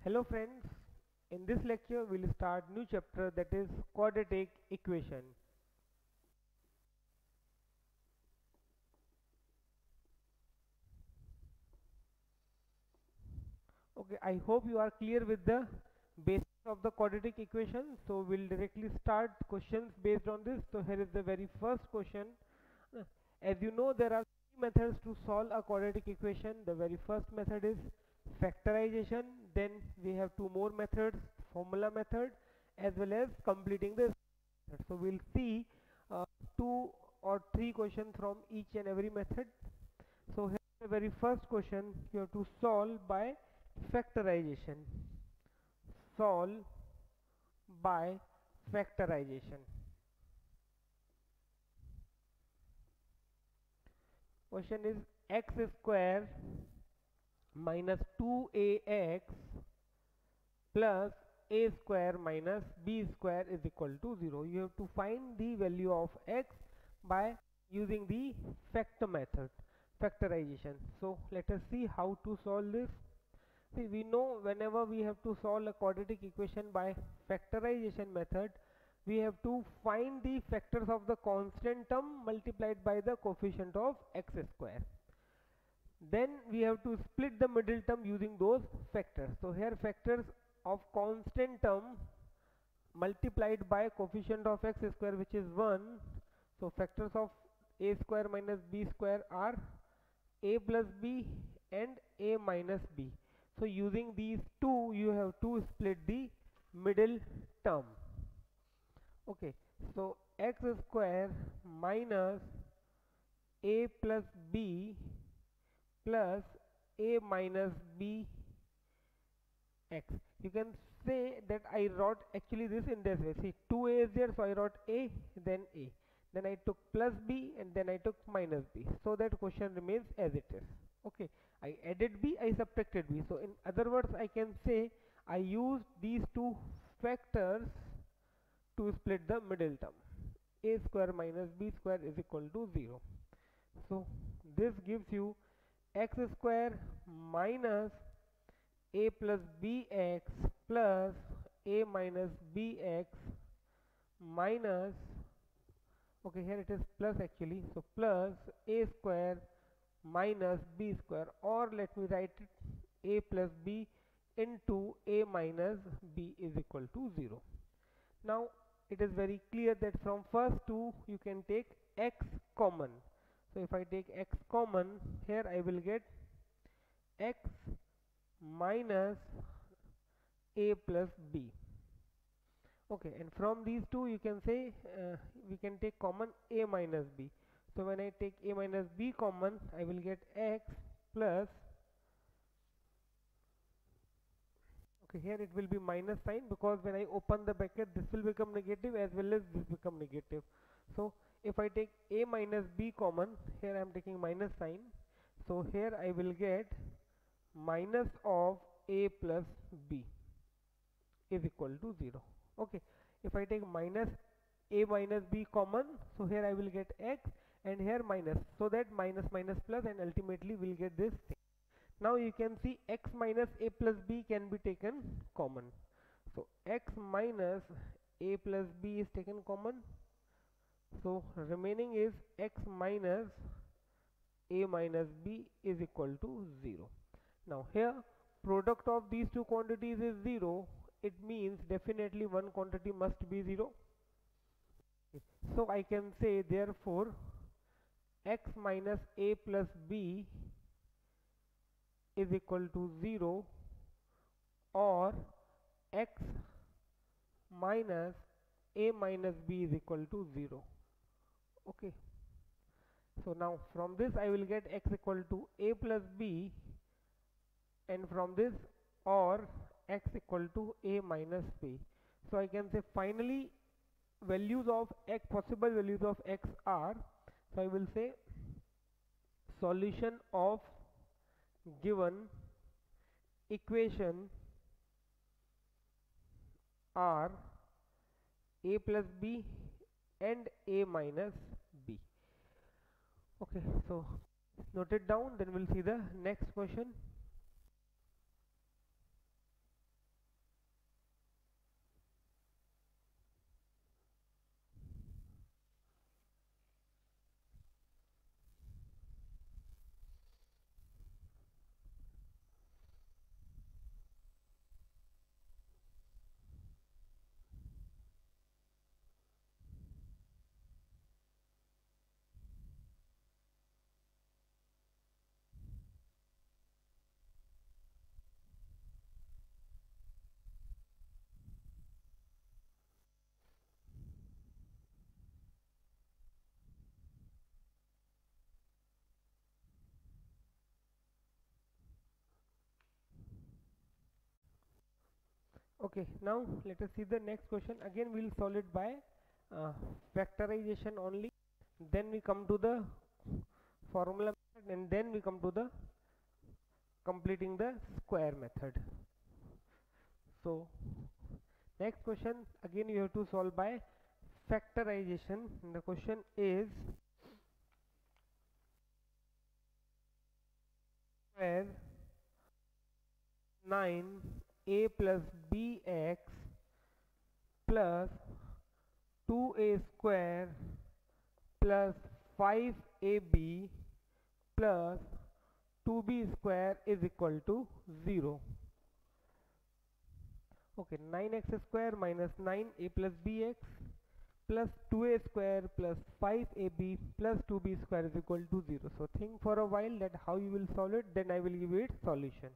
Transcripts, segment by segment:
Hello friends, in this lecture we'll start new chapter, that is quadratic equation. Okay, I hope you are clear with the basics of the quadratic equation. So we'll directly start questions based on this. So here is the very first question. Uh, As you know, there are three methods to solve a quadratic equation. The very first method is factorization. Then we have two more methods, formula method as well as completing the method. So we'll see two or three questions from each and every method. So here the very first question you have to solve by factorization. Solve by factorization. Question is x square minus 2ax plus a square minus b square is equal to 0. You have to find the value of x by using the factor method, factorization. So let us see how to solve this. See, we know whenever we have to solve a quadratic equation by factorization method, we have to find the factors of the constant term multiplied by the coefficient of x square. Then we have to split the middle term using those factors. So here factors of constant term multiplied by coefficient of x square, which is 1. So factors of a square minus b square are a plus b and a minus b. So using these two you have to split the middle term. Okay, so x square minus a plus b plus a minus b x. You can say that I wrote actually this in this way. See, 2a is there, so I wrote a, then a. Then I took plus b and then I took minus b. So that question remains as it is. Okay, I added b, I subtracted b. So in other words, I can say I used these two factors to split the middle term. A square minus b square is equal to 0. So this gives you x square minus a plus bx plus a minus bx minus, okay, here it is plus actually, so plus a square minus b square, or let me write it a plus b into a minus b is equal to 0. Now it is very clear that from first two you can take x common. So if I take x common, here I will get x minus a plus b. Okay, and from these two you can say we can take common a minus b. So when I take a minus b common, I will get x plus, okay, here it will be minus sign, because when I open the bracket this will become negative as well as this become negative. So if I take a minus b common, here I am taking minus sign, so here I will get minus of a plus b is equal to 0. Okay, if I take minus a minus b common, so here I will get x and here minus, so that minus minus plus and ultimately we'll get this thing. Now you can see x minus a plus b can be taken common. So x minus a plus b is taken common, so remaining is x minus a minus b is equal to 0. Now here product of these two quantities is 0, it means definitely one quantity must be 0. So I can say therefore x minus a plus b is equal to 0, or x minus a minus b is equal to 0. Okay, so now from this I will get x equal to a plus b, and from this or x equal to a minus b. So I can say finally values of x, possible values of x are, so I will say solution of given equation are a plus b and a minus b. Okay, so note it down, then we'll see the next question. Okay, now let us see the next question. Again we'll solve it by factorization only, then we come to the formula method, and then we come to the completing the square method. So next question, again you have to solve by factorization. And the question is square 9a plus bx plus 2a square plus 5ab plus 2b square is equal to 0. Okay, 9x square minus 9a plus bx plus 2a square plus 5ab plus 2b square is equal to 0. So think for a while that how you will solve it, then I will give you its solution.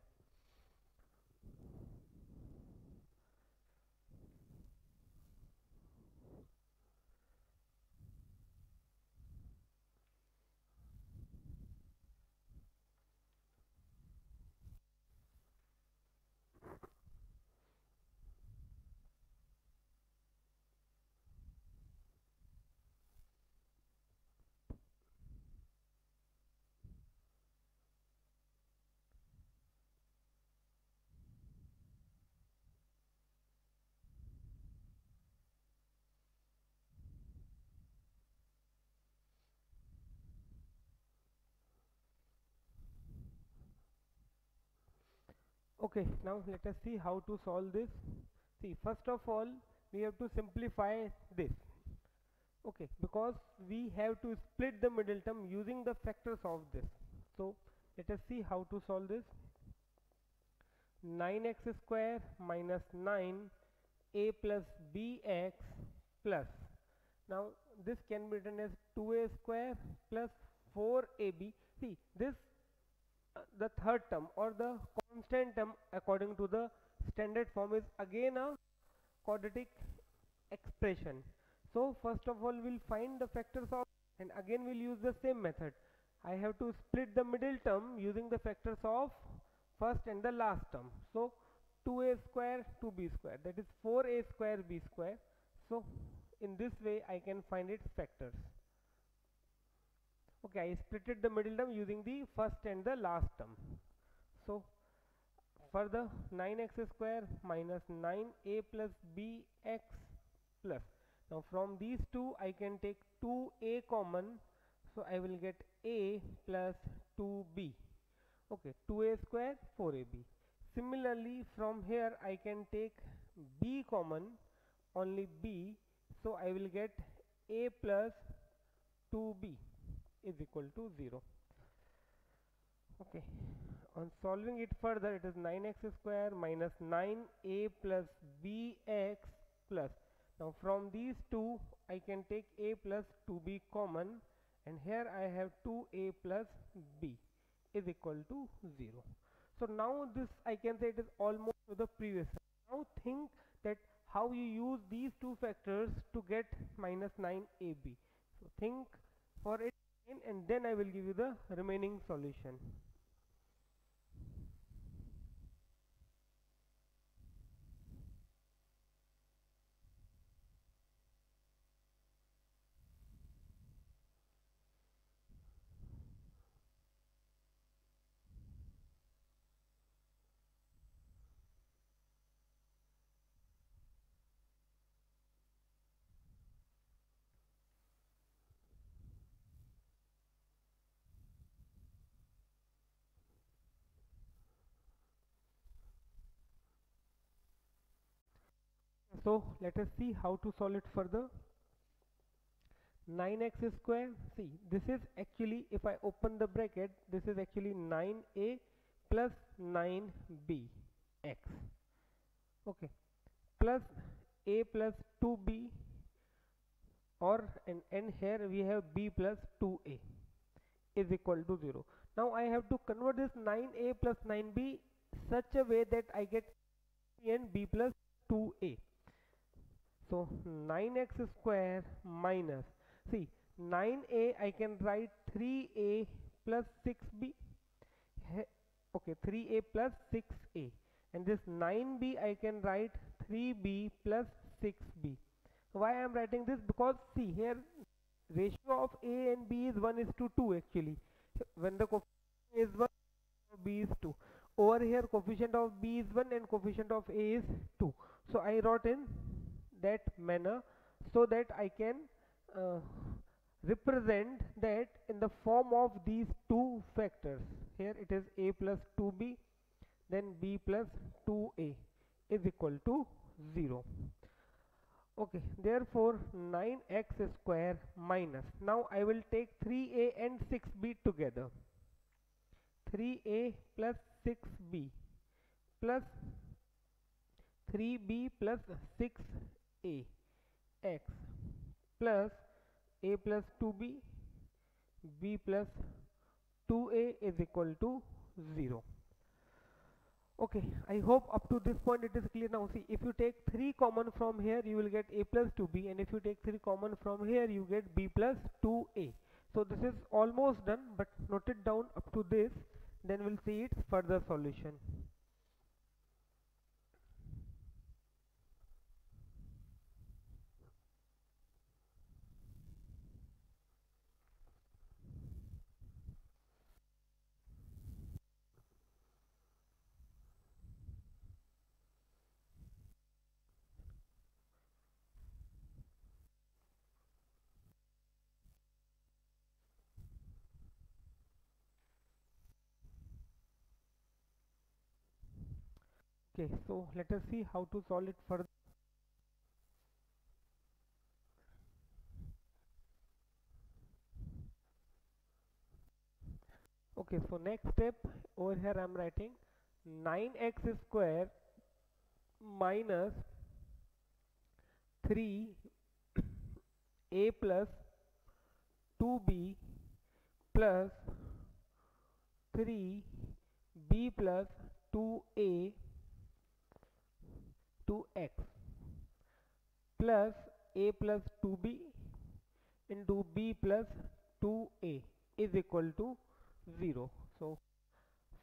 Okay, now let us see how to solve this. See, first of all we have to simplify this. Okay, because we have to split the middle term using the factors of this. So let us see how to solve this. 9x square minus 9a plus bx plus, now this can be written as 2a square plus 4ab. See this the third term or the constant term according to the standard form is again a quadratic expression. So first of all we'll find the factors of, and again we'll use the same method. I have to split the middle term using the factors of first and the last term. So 2a square 2b square, that is 4a square b square. So in this way I can find its factors. Okay, I splitted the middle term using the first and the last term. So for the 9x square minus 9a plus bx plus, now from these two I can take 2a common, so I will get a plus 2b. Okay, 2a square 4ab. Similarly from here I can take b common, only b, so I will get a plus 2b is equal to 0. Okay, on solving it further, it is 9x square minus 9a plus bx plus, now from these two I can take a plus 2b common, and here I have 2a plus b is equal to 0. So now this I can say it is almost to the previous. Now think that how you use these two factors to get minus 9ab. So think for it again, and then I will give you the remaining solution. So let us see how to solve it further. 9x square, see this is actually, if I open the bracket, this is actually 9a plus 9b x, okay, plus a plus 2b, or and here we have b plus 2a is equal to 0. Now I have to convert this 9a plus 9b such a way that I get and b plus 2a. So 9x square minus, see 9a I can write 3a plus 6b, okay, 3a plus 6a, and this 9b I can write 3b plus 6b. Why I am writing this? Because see here, ratio of a and b is 1 is to 2 actually. When the coefficient is 1, b is 2. Over here coefficient of b is 1 and coefficient of a is 2. So I wrote in that manner so that I can represent that in the form of these two factors. Here it is a plus 2b, then b plus 2a is equal to 0. Okay, therefore 9x square minus, now I will take 3a and 6b together, 3a plus 6b plus 3b plus 6a x plus a plus 2b, b plus 2a is equal to 0. Okay, I hope up to this point it is clear. Now see, if you take 3 common from here, you will get a plus 2b, and if you take 3 common from here, you get b plus 2a. So this is almost done, but note it down up to this, then we'll see its further solution. Okay, so let us see how to solve it further. Okay, so next step, over here I am writing 9x square minus 3a plus 2b plus 3b plus 2a 2x plus a plus 2b into b plus 2a is equal to 0. So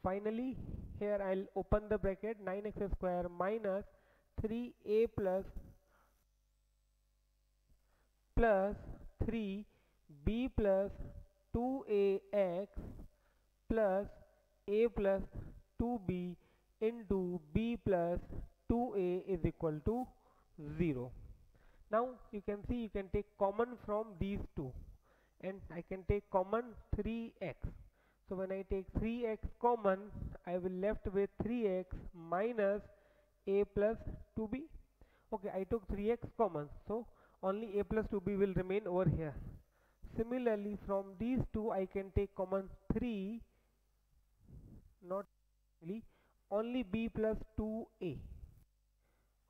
finally here I'll open the bracket, 9x square minus 3a plus 3b plus 2ax plus a plus 2b into b plus 2a is equal to 0. Now you can see you can take common from these two, and I can take common 3x. So when I take 3x common, I will left with 3x minus a plus 2b. Okay, I took 3x common, so only a plus 2b will remain over here. Similarly, from these two I can take common 3, not really, only b plus 2a.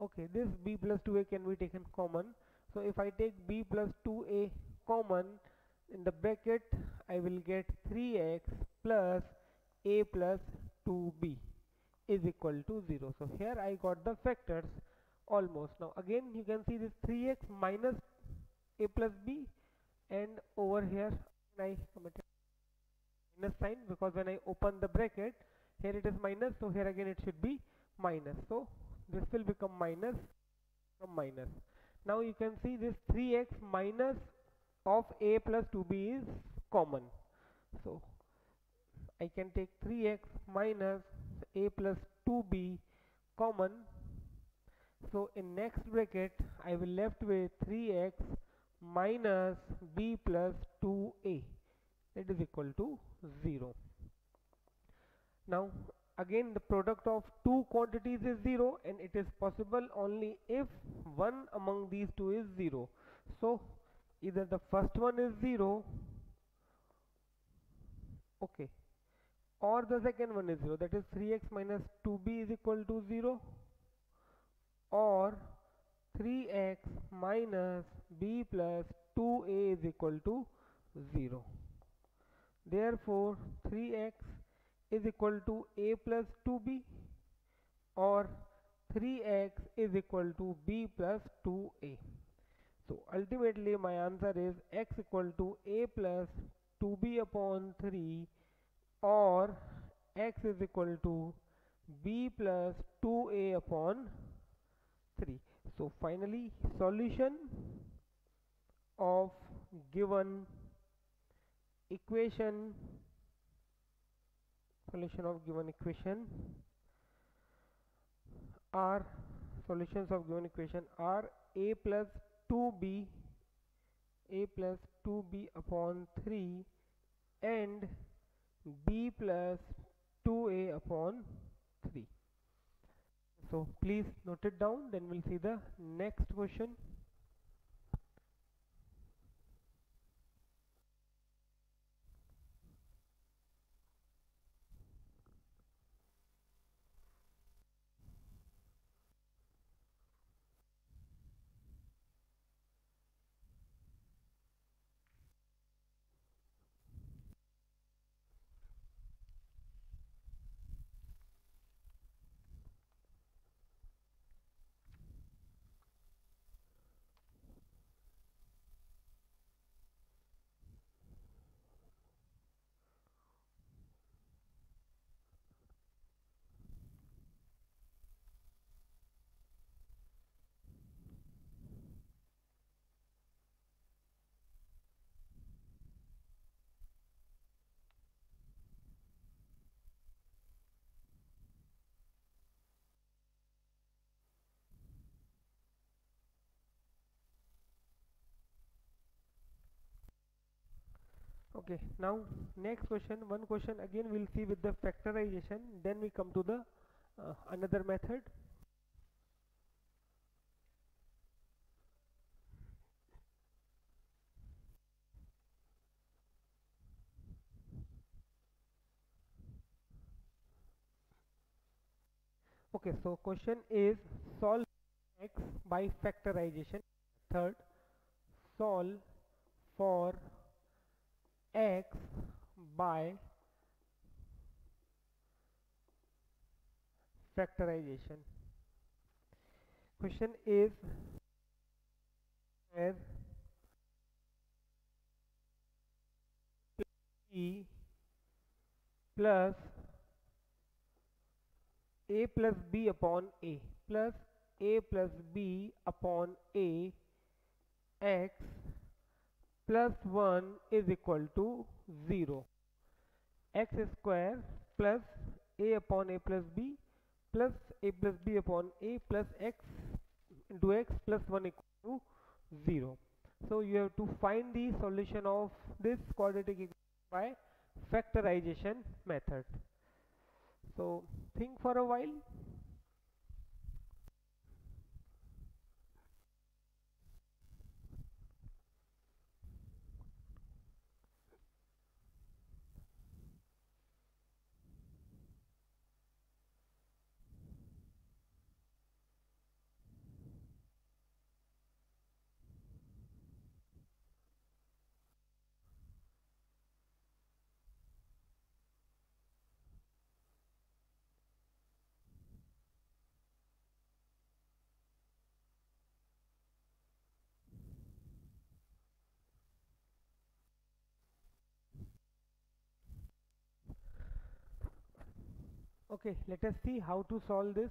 Okay, this b plus 2a can be taken common. So if I take b plus 2a common, in the bracket I will get 3x plus a plus 2b is equal to 0. So here I got the factors almost. Now again you can see this 3x minus a plus b, and over here I committed minus sign because when I open the bracket here it is minus, so here again it should be minus. So this will become minus from minus. Now you can see this 3x minus of a plus 2b is common. So I can take 3x minus a plus 2b common. So in next bracket I will left with 3x minus b plus 2a, that is equal to 0. Now again the product of two quantities is 0, and it is possible only if one among these two is 0. So either the first one is 0, okay, or the second one is 0, that is 3x minus 2b is equal to 0, or 3x minus b plus 2a is equal to 0. Therefore 3x is equal to a plus 2b, or 3x is equal to b plus 2a. So ultimately my answer is x equal to a plus 2b upon 3, or x is equal to b plus 2a upon 3. So finally solution of given equation are solutions of given equation are a plus 2b upon 3 and b plus 2a upon 3. So please note it down, then we'll see the next question. Okay, now next question, one question again we'll see with the factorization, then we come to the another method. Okay, so question is solve x by factorization method. Solve for x by factorization. Question is where b plus a plus b upon a plus a plus b upon a x plus 1 is equal to 0. X square plus a upon a plus b plus a plus b upon a plus x into x plus 1 equal to 0. So you have to find the solution of this quadratic equation by factorization method. So think for a while. Okay, let us see how to solve this.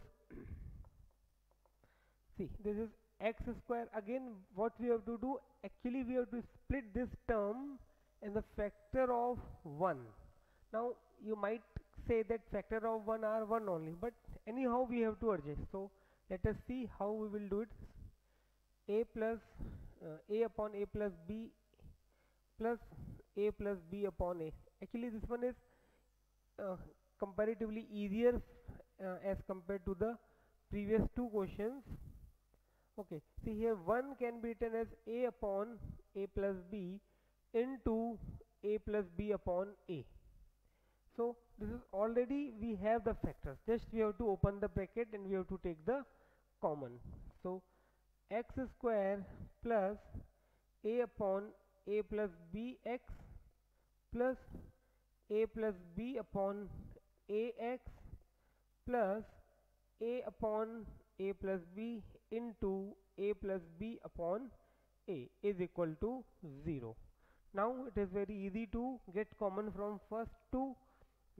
See, this is x square. Again, what we have to do, actually we have to split this term in the factor of 1. Now you might say that factor of 1 are 1 only, but anyhow we have to adjust. So let us see how we will do it. A plus a upon a plus b plus a plus b upon a. Actually this one is comparatively easier as compared to the previous two questions. Okay, see here 1 can be written as a upon a plus b into a plus b upon a. So this is already we have the factors, just we have to open the bracket and we have to take the common. So x square plus a upon a plus bx plus a plus b upon ax plus a upon a plus b into a plus b upon a is equal to 0. Now it is very easy to get common from first two,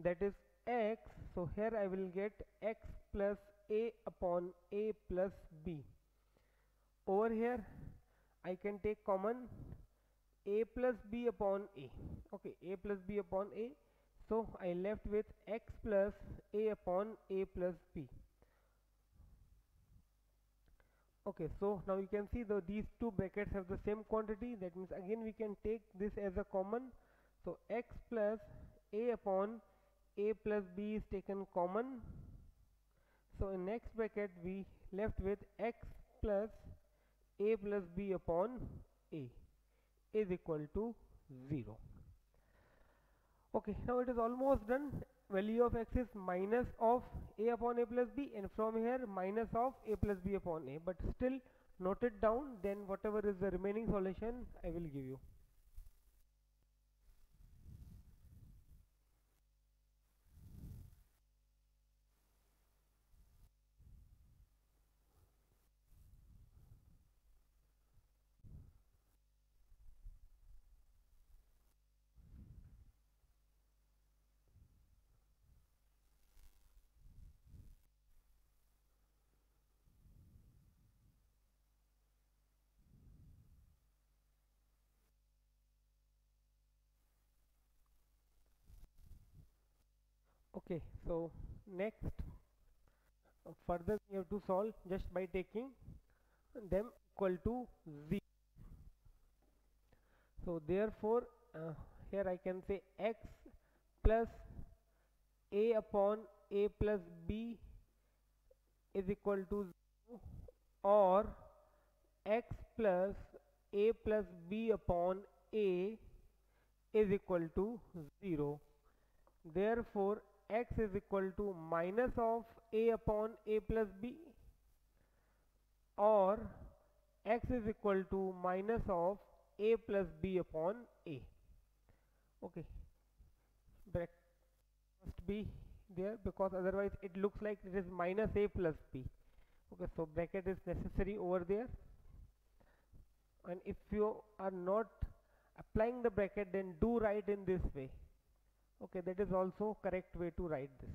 that is x. So here I will get x plus a upon a plus b. over here I can take common a plus b upon a. Okay, a plus b upon a. So I left with x plus a upon a plus b. Okay, so now you can see these two brackets have the same quantity. That means again we can take this as a common. So x plus a upon a plus b is taken common. So in next bracket we left with x plus a plus b upon a is equal to 0. Okay, now it is almost done. Value of x is minus of a upon a plus b, and from here minus of a plus b upon a, but still note it down, then whatever is the remaining solution I will give you. Okay, so next further we have to solve just by taking them equal to 0. So therefore here I can say x plus a upon a plus b is equal to 0, or x plus a plus b upon a is equal to 0. Therefore x is equal to minus of a upon a plus b, or x is equal to minus of a plus b upon a. Okay, bracket must be there because otherwise it looks like it is minus a plus b. Okay, so bracket is necessary over there, and if you are not applying the bracket, then do write in this way. Okay, that is also correct way to write this,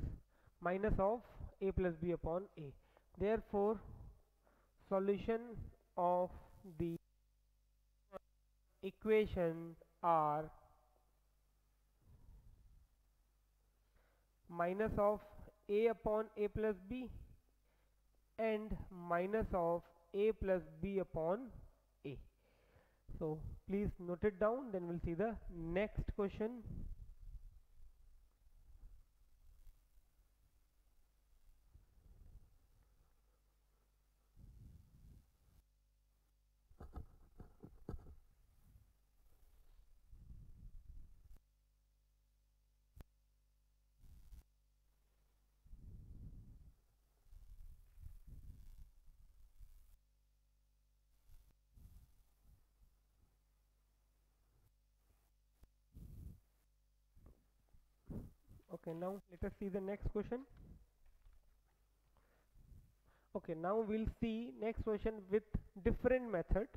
minus of a plus b upon a. Therefore solution of the equation are minus of a upon a plus b and minus of a plus b upon a. So please note it down, then we'll see the next question. Okay, now let us see the next question. Okay, now we'll see next question with different method.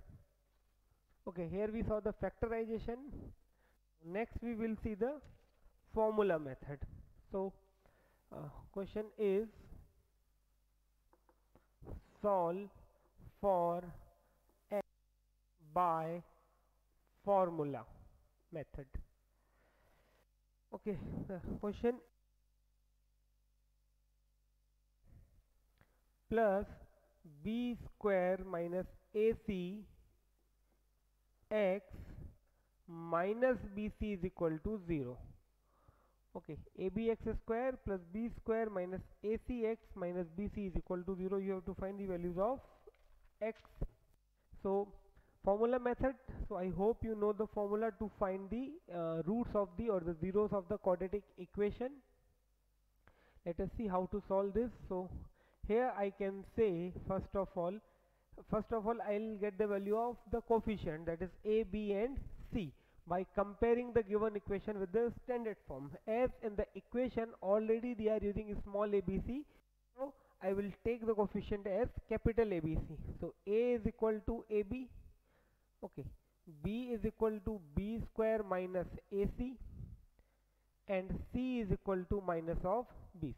Okay, here we saw the factorization. Next we will see the formula method. So question is solve for x by formula method. Okay, the question plus b square minus ac x minus bc is equal to 0. Okay, abx square plus b square minus acx minus bc is equal to 0. You have to find the values of x. So formula method, so I hope you know the formula to find the roots of the or the zeros of the quadratic equation. Let us see how to solve this. So here I can say first of all I'll get the value of the coefficient, that is a, b and c, by comparing the given equation with the standard form. As in the equation already they are using small abc, so I will take the coefficient as capital ABC. So a is equal to ab, okay, b is equal to b square minus ac, and c is equal to minus of bc.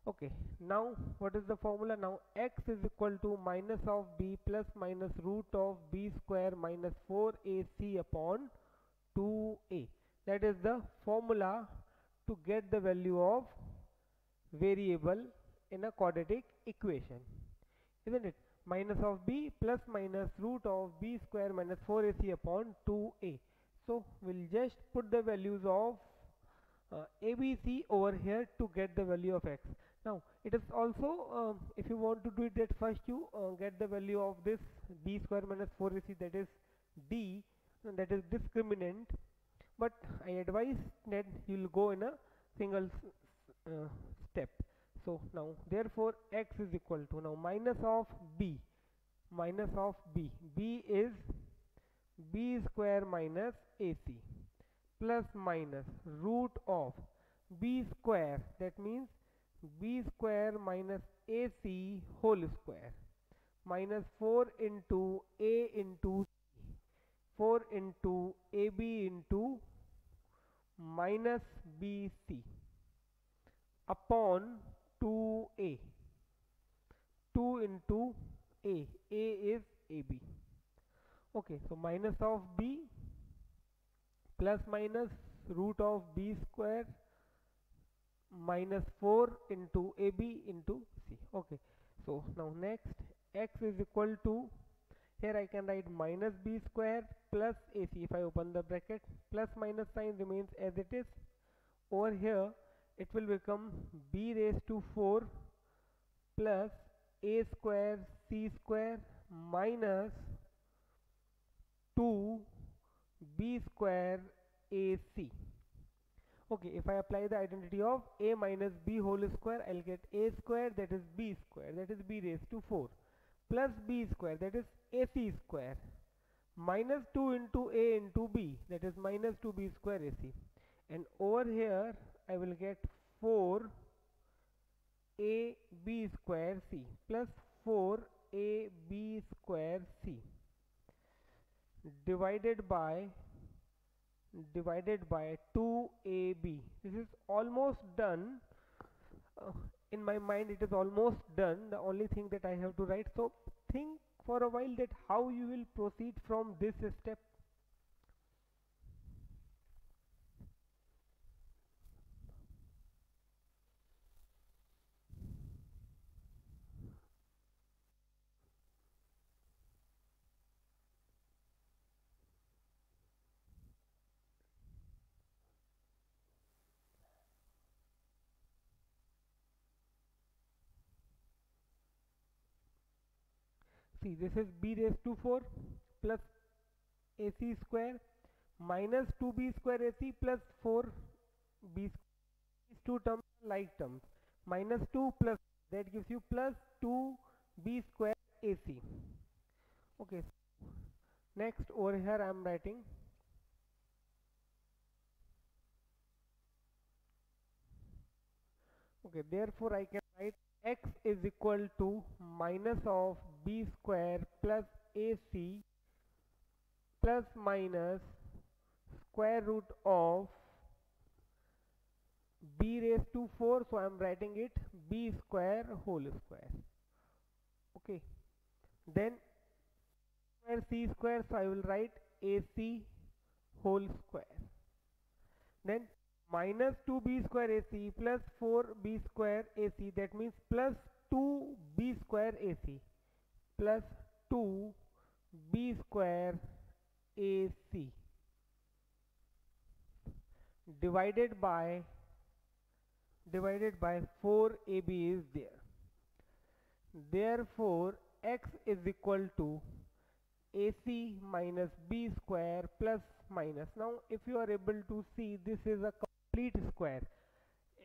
Okay, now what is the formula? Now x is equal to minus of b plus minus root of b square minus 4ac upon 2a. That is the formula to get the value of variable in a quadratic equation, isn't it? Minus of b plus minus root of b square minus 4ac upon 2a. So we'll just put the values of ABC over here to get the value of x. Now it is also, if you want to do it, that first you get the value of this b square minus 4ac, that is d, that is discriminant, but I advise that you will go in a single step. So now therefore x is equal to, now minus of b, b is b square minus ac plus minus root of b square, that means b square minus ac whole square, minus 4 into a into 4 into ab into minus bc upon 2a, 2 into a is ab. Okay, so minus of b plus minus root of b square minus 4 into ab into c. Okay, so now next x is equal to, here I can write minus b square plus ac. If I open the bracket, plus minus sign remains as it is. Over here it will become b raised to 4 plus a square c square minus 2 b square ac. Okay, if I apply the identity of a minus b whole square, I'll get a square, that is b square, that is b raised to 4, plus b square, that is ac square, minus 2 into a into b, that is minus 2b square ac. And over here I will get 4 a b square c plus 4 a b square c divided by 2ab. This is almost done. In my mind it is almost done. The only thing that I have to write, so think for a while that how you will proceed from this step. See, this is b raised to 4 plus ac square minus 2b square ac plus 4b square. These two terms are like terms. Minus 2 plus, that gives you plus 2b square ac. Okay, next over here I am writing okay, therefore I can write x is equal to minus of b square plus ac plus minus square root of b raised to 4, so I am writing it b square whole square. Okay, then square c square, so I will write ac whole square. Then minus 2b square ac plus 4b square ac, that means plus 2b square ac plus 2b square ac divided by 4ab is there. Therefore x is equal to ac minus b square plus minus. Now if you are able to see, this is a complete square.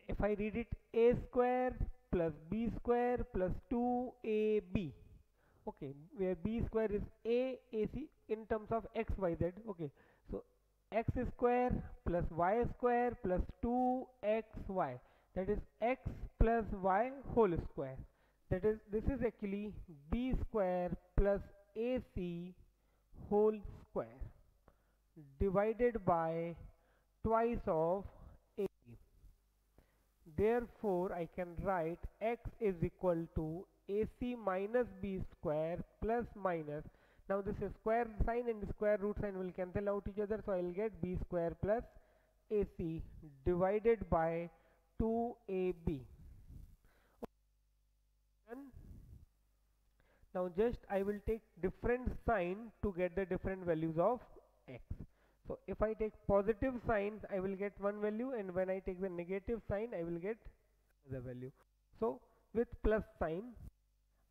If I read it, a square plus b square plus 2ab. Okay, where b square is ac in terms of x, y, z. Okay, so x square plus y square plus 2xy, that is x plus y whole square. That is, this is actually b square plus ac whole square divided by twice of ac. Therefore, I can write x is equal to AC minus B square plus minus. Now this is square sign and square root sign will cancel out each other, so I will get B square plus AC divided by 2AB. Now just I will take different sign to get the different values of x. So if I take positive signs, I will get one value, and when I take the negative sign, I will get the value. So with plus sign,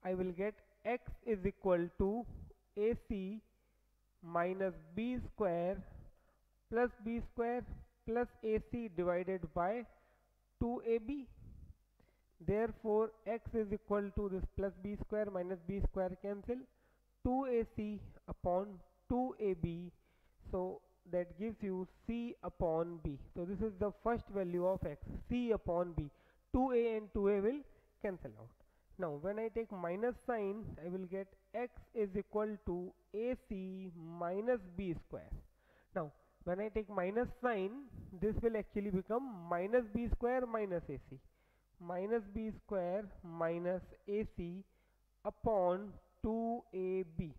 I will get x is equal to AC minus B square plus AC divided by 2AB. Therefore, x is equal to this plus B square minus B square cancel, 2AC upon 2AB. So that gives you C upon B. So this is the first value of x, C upon B. 2A and 2A will cancel out. Now when I take minus sign, I will get x is equal to AC minus B square. Now when I take minus sign, this will actually become minus B square minus AC. Minus B square minus AC upon 2AB.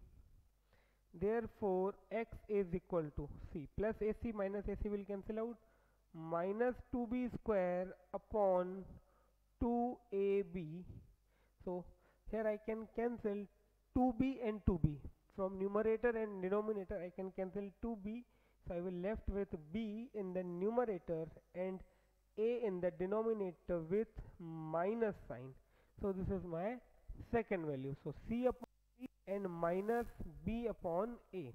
Therefore, x is equal to C plus AC minus AC will cancel out, minus 2B square upon 2AB. So here I can cancel 2B and 2B. From numerator and denominator I can cancel 2B. So I will left with B in the numerator and A in the denominator with minus sign. So this is my second value. So C upon B and minus B upon A.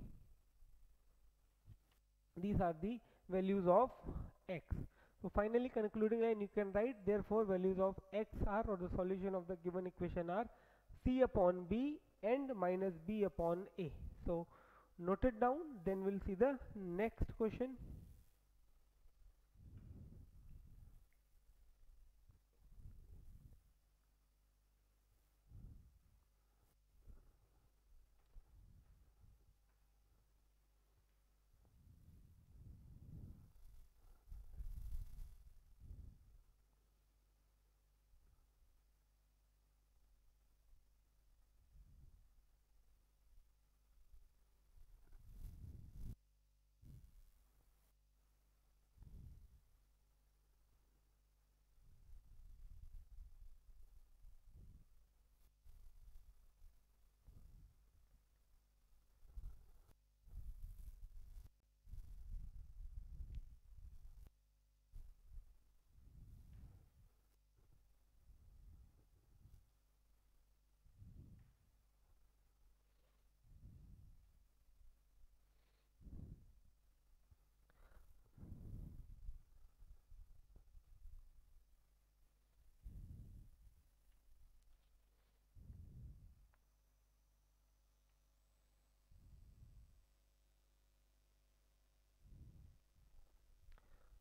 These are the values of x. So finally, concluding line, you can write, therefore values of x are, or the solution of the given equation are, C upon B and minus B upon A. So note it down, then we'll see the next question.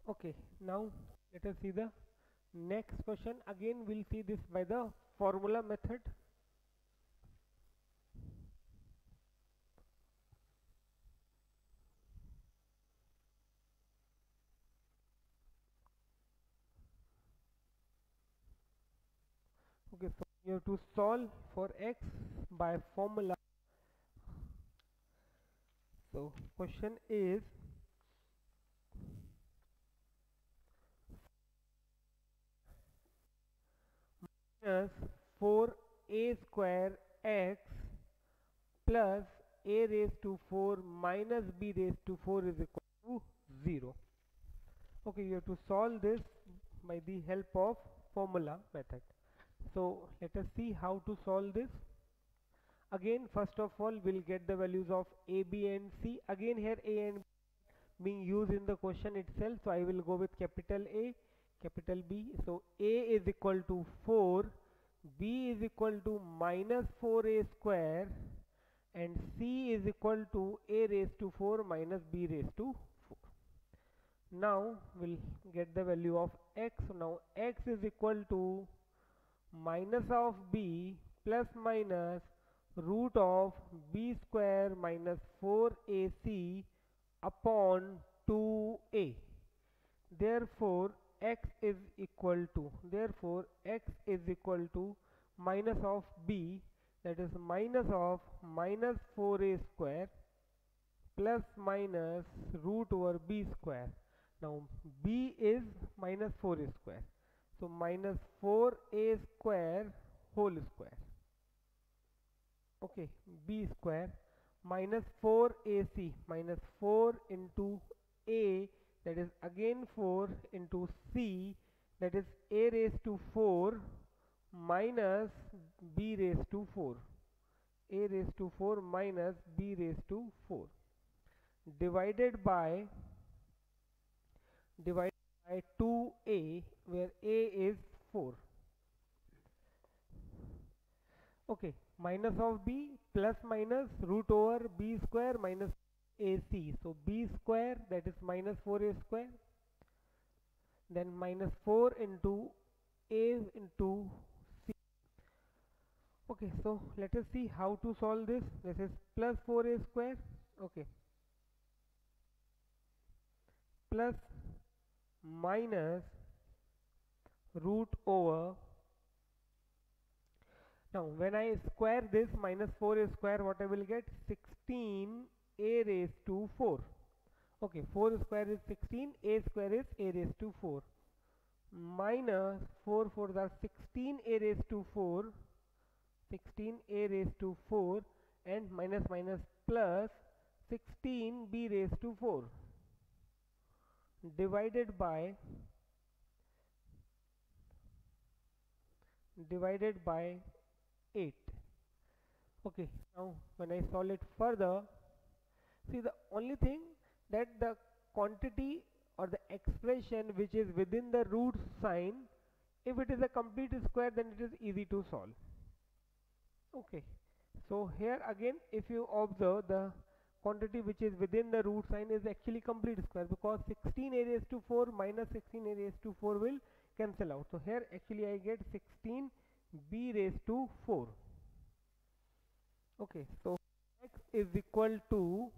Okay, now let us see the next question. Again we'll see this by the formula method. Okay, so you have to solve for x by formula. So question is minus 4a square x plus a raised to 4 minus b raised to 4 is equal to 0. Okay, you have to solve this by the help of formula method. So let us see how to solve this. Again, first of all, we'll get the values of a, b and c. Again here a and b being used in the question itself, so I will go with capital A, capital B. So a is equal to 4, b is equal to minus 4a square, and c is equal to a raised to 4 minus b raised to 4. Now we'll get the value of x. Now x is equal to minus of b plus minus root of b square minus 4ac upon 2a. Therefore x is equal to, therefore x is equal to minus of b, that is minus of minus 4a square plus minus root over b square. Now b is minus 4a square, so minus 4a square whole square. Okay, b square minus 4ac, minus 4 into a, that is again 4 into c, that is a raised to 4 minus b raised to 4, a raised to 4 minus b raised to 4, divided by 2a, where a is 4. Okay, minus of b plus minus root over b square minus ac, so b square, that is minus 4a square, then minus 4 into a into c. Okay, so let us see how to solve this. This is plus 4a square, okay, plus minus root over. Now when I square this minus 4a square, what I will get? 16a raised to 4. Okay, 4 square is 16, a square is a raised to 4, minus 4 4 are 16a raised to 4, 16a raised to 4, and minus minus plus 16b raised to 4, divided by 8. Okay, now when I solve it further, see, the only thing that the quantity or the expression which is within the root sign, if it is a complete square, then it is easy to solve. Okay, so here again, if you observe, the quantity which is within the root sign is actually complete square, because 16a raised to 4 minus 16a raised to 4 will cancel out. So here actually I get 16b raised to 4. Okay, so x is equal to,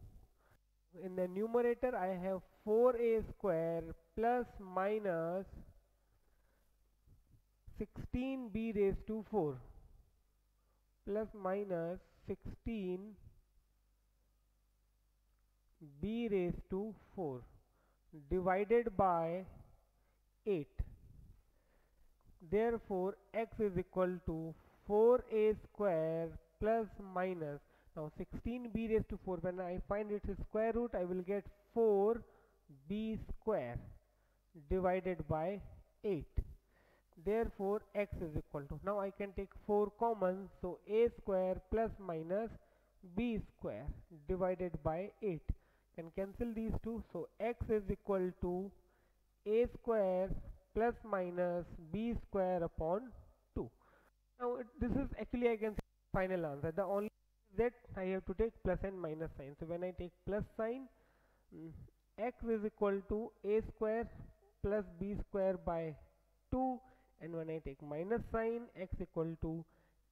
in the numerator I have 4a square plus minus 16b raised to 4 plus minus 16b raised to 4 divided by 8. Therefore x is equal to 4a square plus minus, now 16b raised to 4, when I find its square root, I will get 4b square divided by 8. Therefore x is equal to, now I can take 4 common, so a square plus minus b square divided by 8, can cancel these two, so x is equal to a square plus minus b square upon 2. Now this is actually, I can say, final answer. The only that I have to take plus and minus sign. So when I take plus sign, x is equal to a square plus b square by 2, and when I take minus sign, x equal to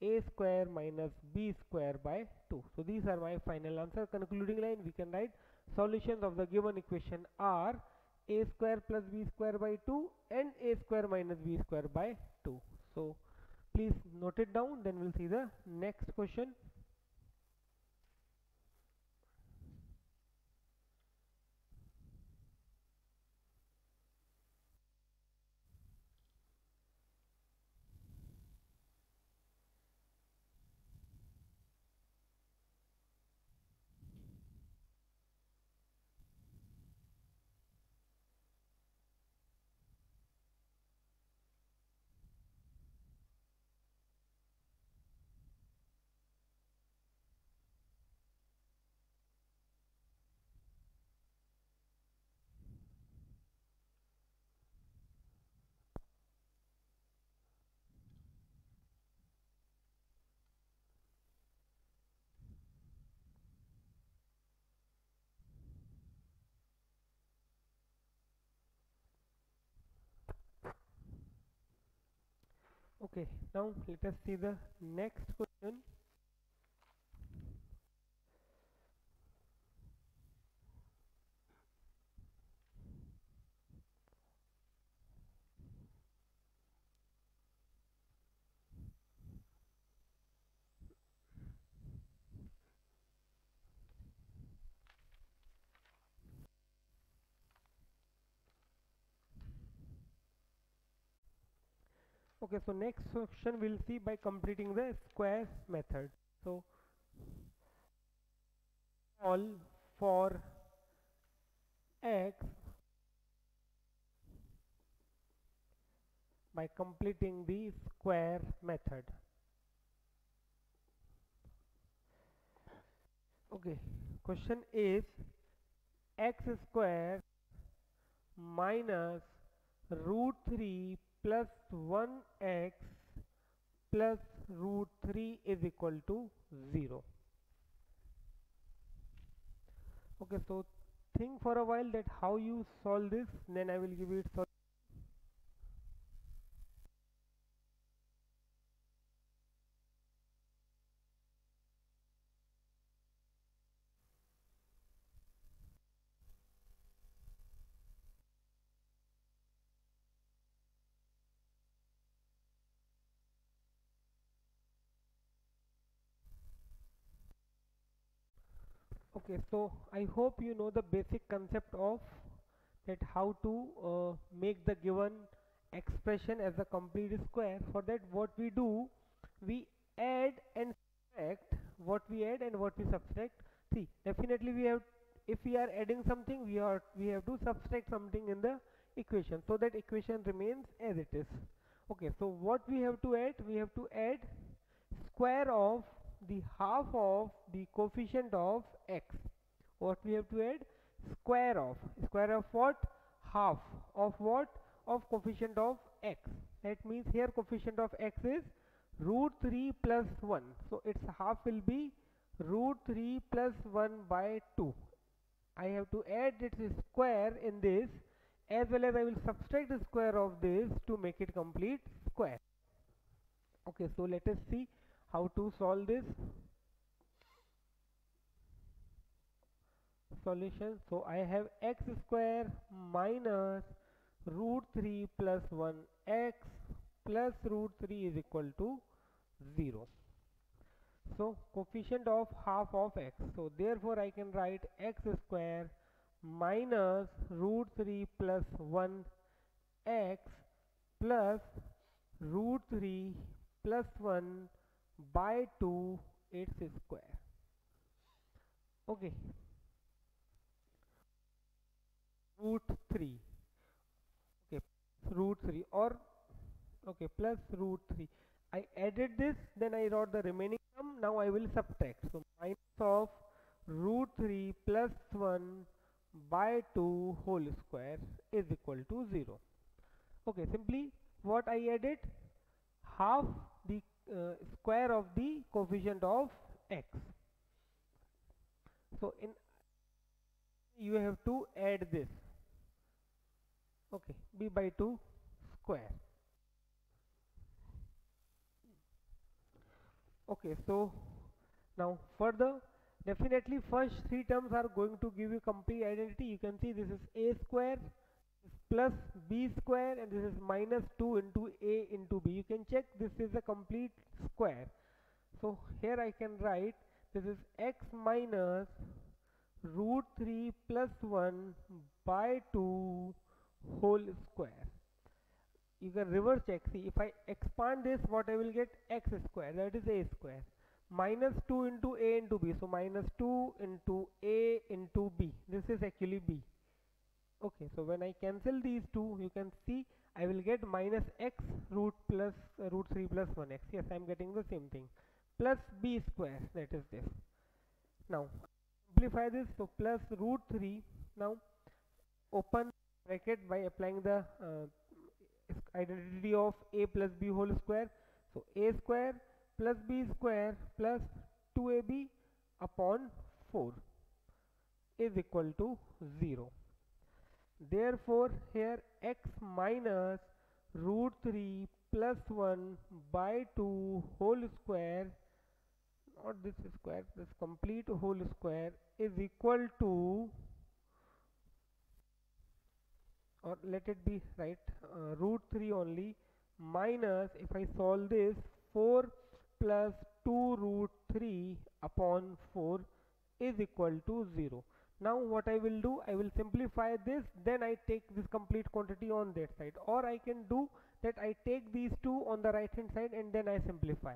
a square minus b square by 2. So these are my final answer. Concluding line, we can write solutions of the given equation are a square plus b square by 2 and a square minus b square by 2. So please note it down, then we'll see the next question. Okay, now let us see the next question. Okay, so next question we'll see by completing the square method. So all for x by completing the square method. Okay, question is x square minus root 3 plus 1x plus root 3 is equal to 0. Okay, so think for a while that how you solve this, then I will give you it. Okay, so I hope you know the basic concept of that how to make the given expression as a complete square. For that, what we do, we add and subtract. What we add and what we subtract. See, definitely we have, if we are adding something, we have to subtract something in the equation, so that equation remains as it is. Okay, so what we have to add? We have to add square of the half of the coefficient of x. What we have to add? Square of what? Half of what? Of coefficient of x. That means here coefficient of x is root 3 plus 1, so its half will be root 3 plus 1 by 2. I have to add its square in this, as well as I will subtract the square of this to make it complete square. Okay, so let us see how to solve this. Solution. So I have x square minus root 3 plus 1x plus root 3 is equal to 0. So coefficient of half of x. So therefore I can write x square minus root 3 plus 1x plus root 3 plus 1 by 2 its square. Okay, root 3, okay, root 3, or okay, plus root 3. I added this, then I wrote the remaining sum. Now I will subtract. So minus of root 3 plus 1 by 2 whole square is equal to 0. Okay, simply what I added? Half the square of the coefficient of x. So in you have to add this. Okay, b by 2 square. Okay, so now further, definitely first three terms are going to give you complete identity. You can see this is a square plus b square, and this is minus 2 into a into b. You can check this is a complete square. So here I can write this is x minus root 3 plus 1 by 2 whole square. You can reverse check. See, if I expand this, what I will get? X square, that is a square, minus 2 into a into b, so minus 2 into a into b, this is actually b. Okay, so when I cancel these two, you can see I will get minus x root 3 plus 1x. Yes, I am getting the same thing, plus b square, that is this. Now simplify this, so plus root 3. Now open bracket by applying the identity of a plus b whole square. So a square plus b square plus 2ab upon 4 is equal to 0. Therefore here x minus root 3 plus 1 by 2 whole square, not this square, this complete whole square, is equal to, or let it be right, root 3 only, minus, if I solve this, 4 plus 2 root 3 upon 4 is equal to 0. Now what I will do, I will simplify this, then I take this complete quantity on that side, or I can do that I take these two on the right hand side and then I simplify.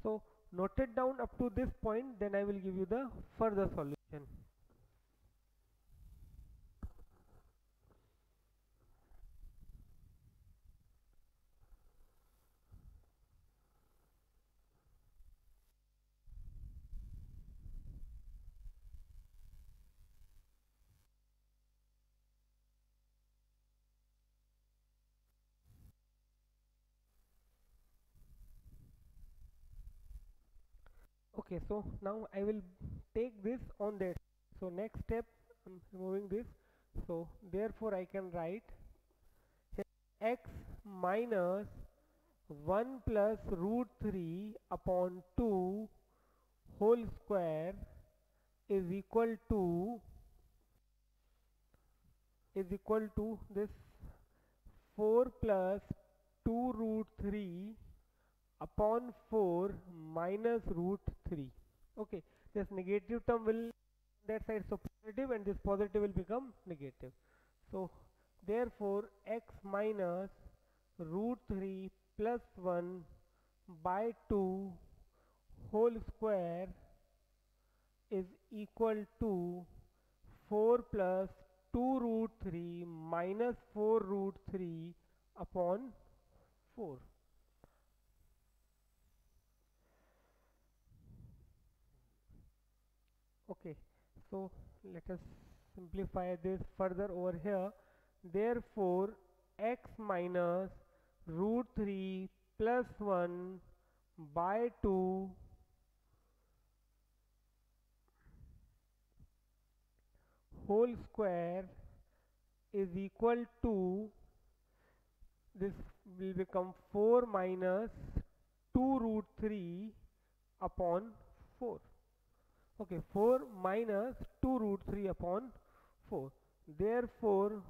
So note it down up to this point, then I will give you the further solution. Okay, so now I will take this on that. So next step, I'm removing this. So therefore I can write x minus 1 plus root 3 upon 2 whole square is equal to this 4 plus 2 root 3 upon 4 minus root 3. Okay, this negative term will that side, so positive, and this positive will become negative. So therefore x minus root 3 plus 1 by 2 whole square is equal to 4 plus 2 root 3 minus 4 root 3 upon 4. Okay, so let us simplify this further over here. Therefore x minus root 3 plus 1 by 2 whole square is equal to, this will become 4 minus 2 root 3 upon 4. Okay, 4 minus 2 root 3 upon 4. Therefore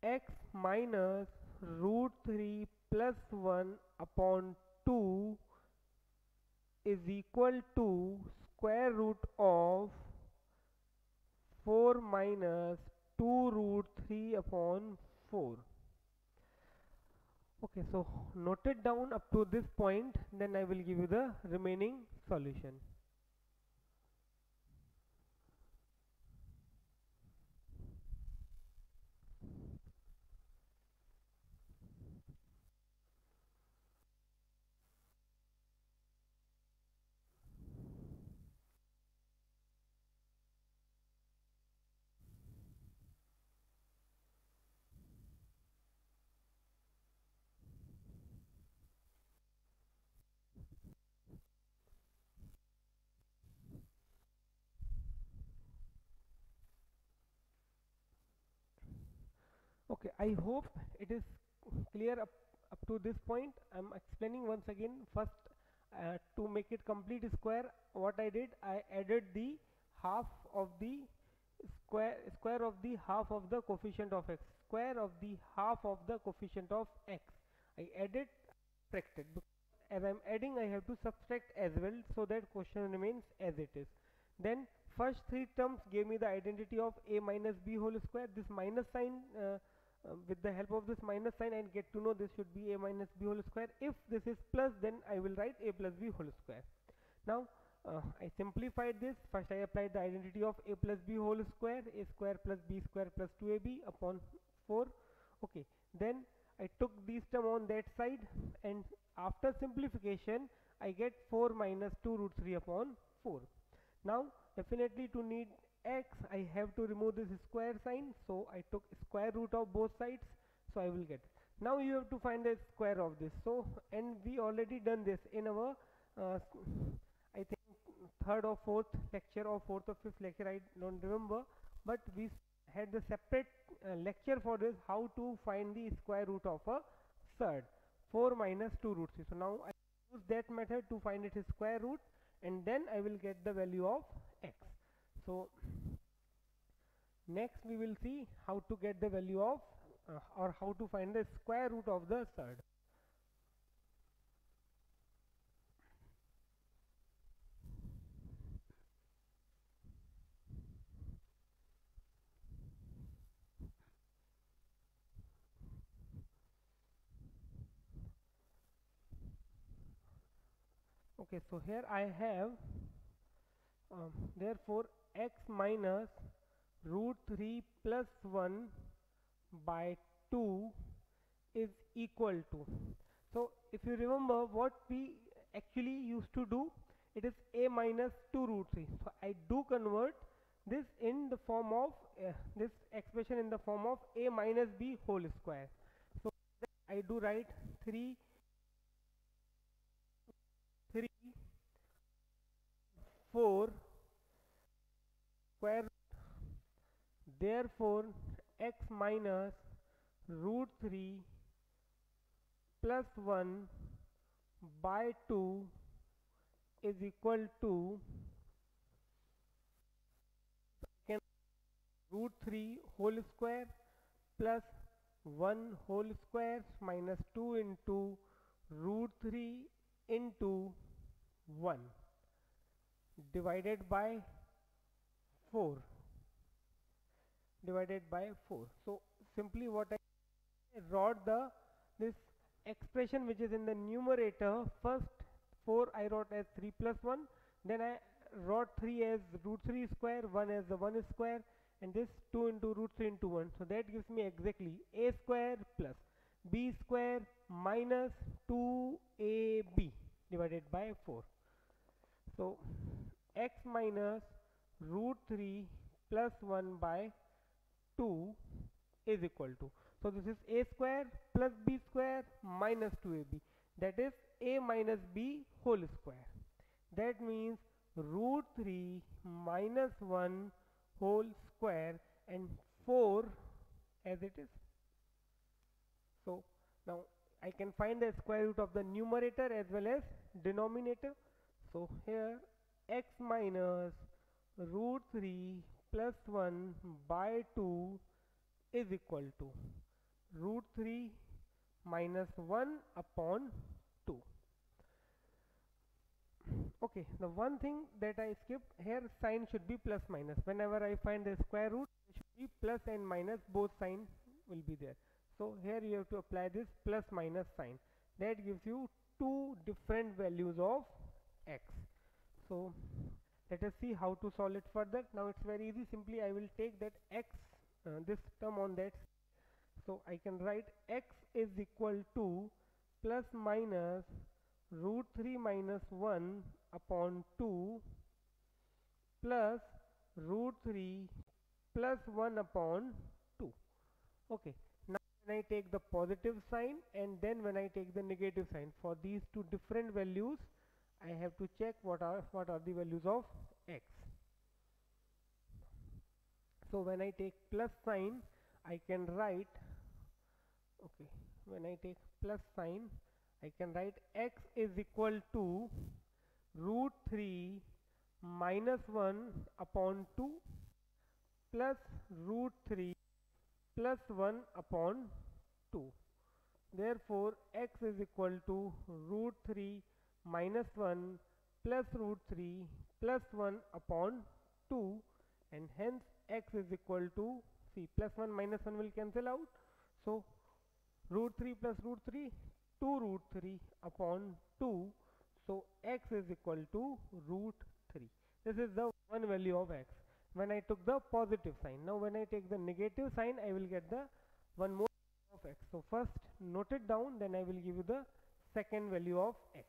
x minus root 3 plus 1 upon 2 is equal to square root of 4 minus 2 root 3 upon 4. Okay, so note it down up to this point, then I will give you the remaining solution. Okay, I hope it is clear up to this point. I'm explaining once again. First, to make it complete square, what I did, I added the half of the square of the half of the coefficient of x, square of the half of the coefficient of x. I added, subtracted. As I'm adding, I have to subtract as well, so that question remains as it is. Then first three terms gave me the identity of a minus b whole square. This minus sign, with the help of this minus sign, I get to know this should be a minus b whole square. If this is plus, then I will write a plus b whole square. Now I simplified this. First I applied the identity of a plus b whole square, a square plus b square plus 2ab upon 4. Okay, then I took these term on that side, and after simplification I get 4 minus 2 root 3 upon 4. Now definitely to need x, I have to remove this square sign, so I took square root of both sides, so I will get. Now you have to find the square of this. So, and we already done this in our I think third or fourth lecture, or fourth or fifth lecture, I don't remember, but we had the separate lecture for this, how to find the square root of a surd, 4 minus 2 root 3. So now I use that method to find its square root, and then I will get the value of x. So next we will see how to get the value of or how to find the square root of the surd. Okay, so here I have therefore x minus root 3 plus 1 by 2 is equal to, so if you remember what we actually used to do, it is a minus 2 root 3. So I do convert this in the form of this expression in the form of a minus b whole square. So I do write 3 4 square root. Therefore x minus root 3 plus 1 by 2 is equal to root 3 whole square plus 1 whole square minus 2 into root 3 into 1 divided by 4 divided by 4. So simply what I wrote this expression which is in the numerator, first 4 I wrote as 3 plus 1, then I wrote 3 as root 3 square, 1 as the 1 square, and this 2 into root 3 into 1. So that gives me exactly a square plus b square minus 2ab divided by 4. So x minus root 3 plus 1 by 2 is equal to, so this is a square plus b square minus 2ab, that is a minus b whole square. That means root 3 minus 1 whole square and 4 as it is. So now I can find the square root of the numerator as well as denominator. So here x minus root 3 plus 1 by 2 is equal to root 3 minus 1 upon 2. Okay, the one thing that I skipped here, sign should be plus minus. Whenever I find the square root, it should be plus and minus, both sign will be there. So here you have to apply this plus minus sign. That gives you two different values of x. So let us see how to solve it further. Now it's very easy. Simply I will take that x, this term on that. So I can write x is equal to plus minus root 3 minus 1 upon 2 plus root 3 plus 1 upon 2. Okay, now when I take the positive sign and then when I take the negative sign, for these two different values I have to check what are the values of x. So when I take plus sign, I can write, okay, when I take plus sign, I can write x is equal to root 3 minus 1 upon 2 plus root 3 plus 1 upon 2. Therefore x is equal to root 3 minus 1 plus root 3 plus 1 upon 2, and hence x is equal to, see, plus 1 minus 1 will cancel out, so root 3 plus root 3, 2 root 3 upon 2, so x is equal to root 3. This is the one value of x when I took the positive sign. Now when I take the negative sign, I will get the one more of x. So first note it down, then I will give you the second value of x.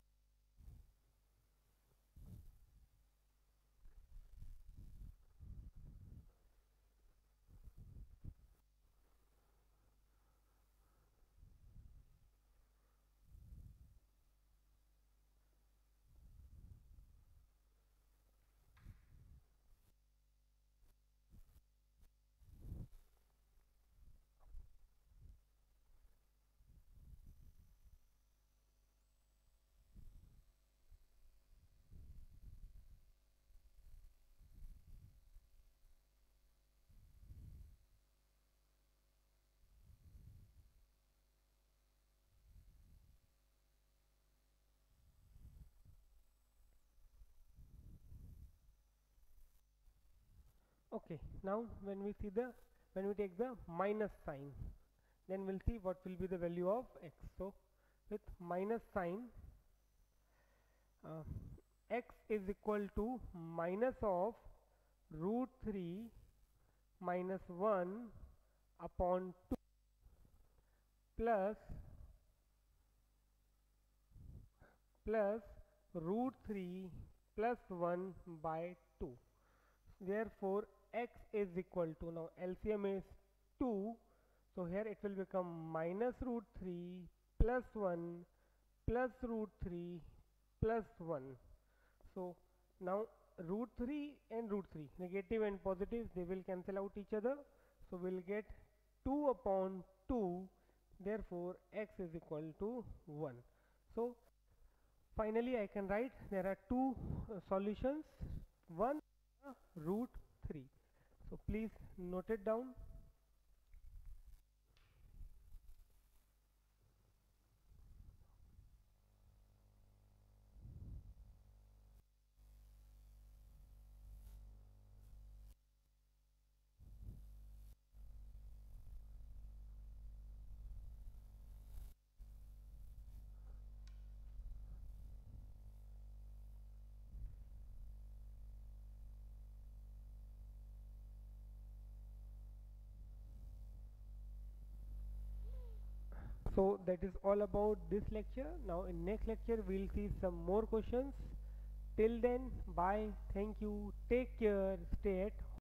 Okay, now when we take the minus sign, then we'll see what will be the value of x. So with minus sign, uh, x is equal to minus of root 3 minus 1 upon 2 plus root 3 plus 1 by 2. Therefore x is equal to, now LCM is 2, so here it will become minus root 3 plus 1 plus root 3 plus 1. So now root 3 and root 3, negative and positive, they will cancel out each other, so we'll get 2 upon 2. Therefore x is equal to 1. So finally I can write there are two solutions, one root 3. So please note it down. So that is all about this lecture. Now in next lecture we'll see some more questions. Till then, bye, thank you, take care, stay at